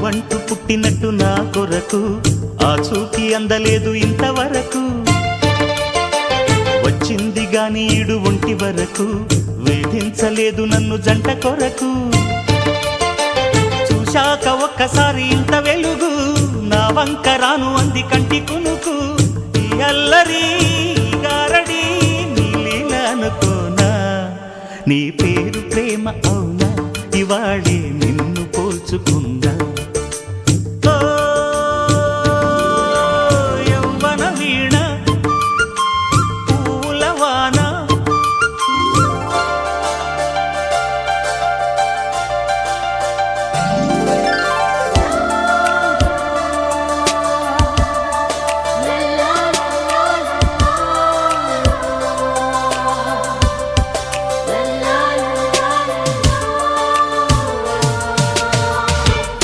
నువ్వంటూ పుట్టినట్టు నా కొరకు ఆ చూకి అందలేదు ఇంతవరకు. వచ్చింది గాని ఈడు ఒంటి వరకు వేధించలేదు నన్ను జంట కొరకు. చూశాక ఒక్కసారి ఇంత వెలుగు నా వంక రాను అంది కంటి కునుకు. ఈ అల్లరి గారడి నీలీల అనుకోనా, నీ పేరు ప్రేమ అవునా, ఇవాళే నిన్ను పోల్చుకుందా.